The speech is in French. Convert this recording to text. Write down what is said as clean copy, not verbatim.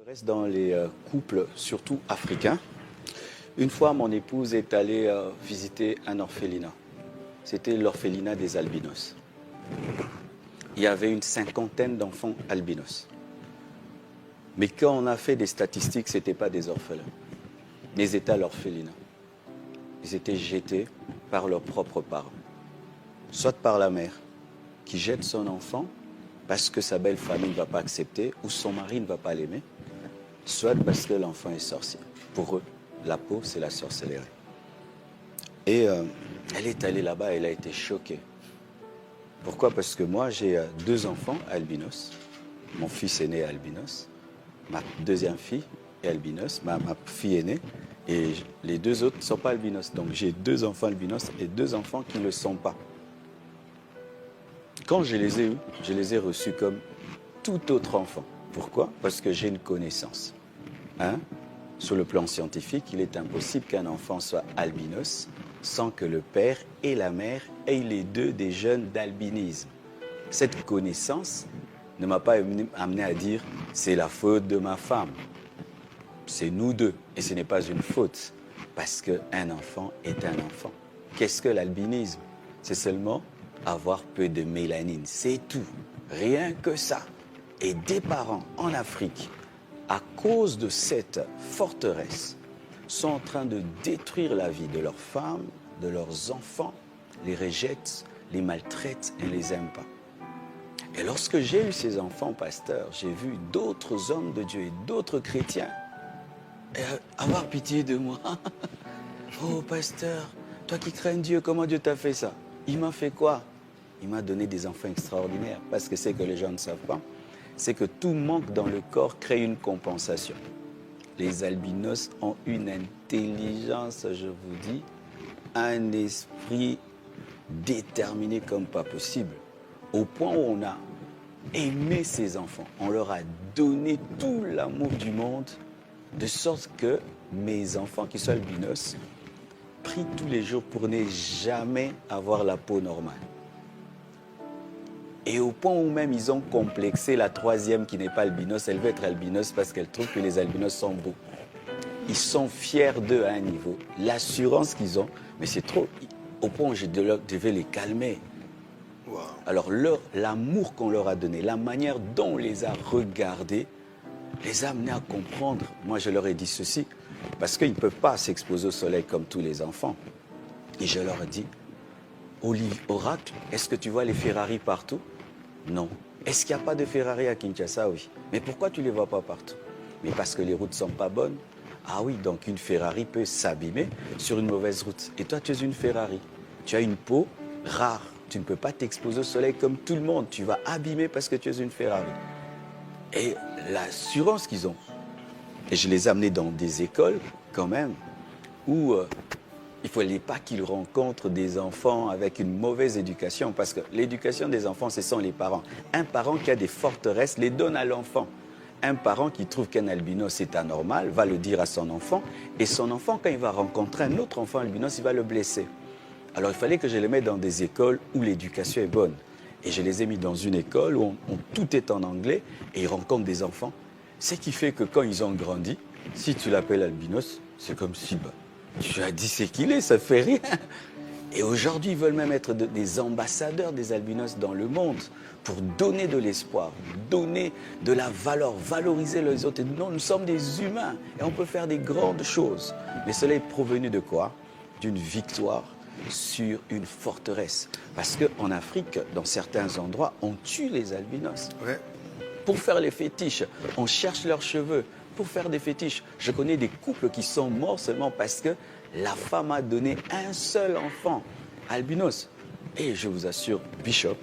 Reste dans les couples, surtout africains. Une fois, mon épouse est allée visiter un orphelinat. C'était l'orphelinat des albinos. Il y avait une cinquantaine d'enfants albinos. Mais quand on a fait des statistiques, ce n'étaient pas des orphelins. Mais ils étaient à l'orphelinat. Ils étaient jetés par leurs propres parents. Soit par la mère, qui jette son enfant parce que sa belle famille ne va pas accepter ou son mari ne va pas l'aimer, soit parce que l'enfant est sorcier. Pour eux, la peau, c'est la sorcellerie. Et elle est allée là-bas, elle a été choquée. Pourquoi? Parce que moi, j'ai deux enfants albinos. Mon fils aîné est albinos. Ma deuxième fille est albinos. Ma fille aînée. Et les deux autres ne sont pas albinos. Donc j'ai deux enfants albinos et deux enfants qui ne le sont pas. Quand je les ai eus, je les ai reçus comme tout autre enfant. Pourquoi? Parce que j'ai une connaissance. Sur le plan scientifique, il est impossible qu'un enfant soit albinos sans que le père et la mère aient les deux des gènes d'albinisme. Cette connaissance ne m'a pas amené à dire « c'est la faute de ma femme ». C'est nous deux et ce n'est pas une faute parce qu'un enfant est un enfant. Qu'est-ce que l'albinisme? C'est seulement avoir peu de mélanine, c'est tout, rien que ça. Et des parents en Afrique, à cause de cette forteresse, sont en train de détruire la vie de leurs femmes, de leurs enfants, les rejettent, les maltraitent et ne les aiment pas. Et lorsque j'ai eu ces enfants, pasteur, j'ai vu d'autres hommes de Dieu et d'autres chrétiens avoir pitié de moi. Oh pasteur, toi qui crains Dieu, comment Dieu t'a fait ça? Il m'a fait quoi? Il m'a donné des enfants extraordinaires. Parce que c'est que les gens ne savent pas, c'est que tout manque dans le corps crée une compensation. Les albinos ont une intelligence, je vous dis, un esprit déterminé comme pas possible. Au point où on a aimé ces enfants, on leur a donné tout l'amour du monde, de sorte que mes enfants qui sont albinos prient tous les jours pour ne jamais avoir la peau normale. Et au point où même ils ont complexé la troisième qui n'est pas albinos, elle veut être albinos parce qu'elle trouve que les albinos sont beaux. Ils sont fiers d'eux à un niveau. L'assurance qu'ils ont, mais c'est trop, au point où je devais les calmer. Wow. Alors l'amour qu'on leur a donné, la manière dont on les a regardés, les a amenés à comprendre. Moi je leur ai dit ceci, parce qu'ils ne peuvent pas s'exposer au soleil comme tous les enfants. Et je leur ai dit, Oracle, est-ce que tu vois les Ferrari partout? Non. Est-ce qu'il n'y a pas de Ferrari à Kinshasa? Oui. Mais pourquoi tu ne les vois pas partout? Mais parce que les routes ne sont pas bonnes. Ah oui, donc une Ferrari peut s'abîmer sur une mauvaise route. Et toi, tu es une Ferrari. Tu as une peau rare. Tu ne peux pas t'exposer au soleil comme tout le monde. Tu vas abîmer parce que tu es une Ferrari. Et l'assurance qu'ils ont. Et je les ai amenés dans des écoles, quand même, où il ne fallait pas qu'ils rencontrent des enfants avec une mauvaise éducation, parce que l'éducation des enfants, ce sont les parents. Un parent qui a des forteresses les donne à l'enfant. Un parent qui trouve qu'un albinos est anormal va le dire à son enfant, et son enfant, quand il va rencontrer un autre enfant albinos, il va le blesser. Alors il fallait que je les mette dans des écoles où l'éducation est bonne. Et je les ai mis dans une école où tout est en anglais, et ils rencontrent des enfants. Ce qui fait que quand ils ont grandi, si tu l'appelles albinos, c'est comme si tu as dit c'est qu'il est, ça fait rien. Et aujourd'hui, ils veulent même être des ambassadeurs des albinos dans le monde pour donner de l'espoir, donner de la valeur, valoriser les autres. Et non, nous sommes des humains et on peut faire des grandes choses. Mais cela est provenu de quoi? D'une victoire sur une forteresse. Parce qu'en Afrique, dans certains endroits, on tue les albinos. Ouais. Pour faire les fétiches, on cherche leurs cheveux. Pour faire des fétiches, je connais des couples qui sont morts seulement parce que la femme a donné un seul enfant, albinos. Et je vous assure, Bishop,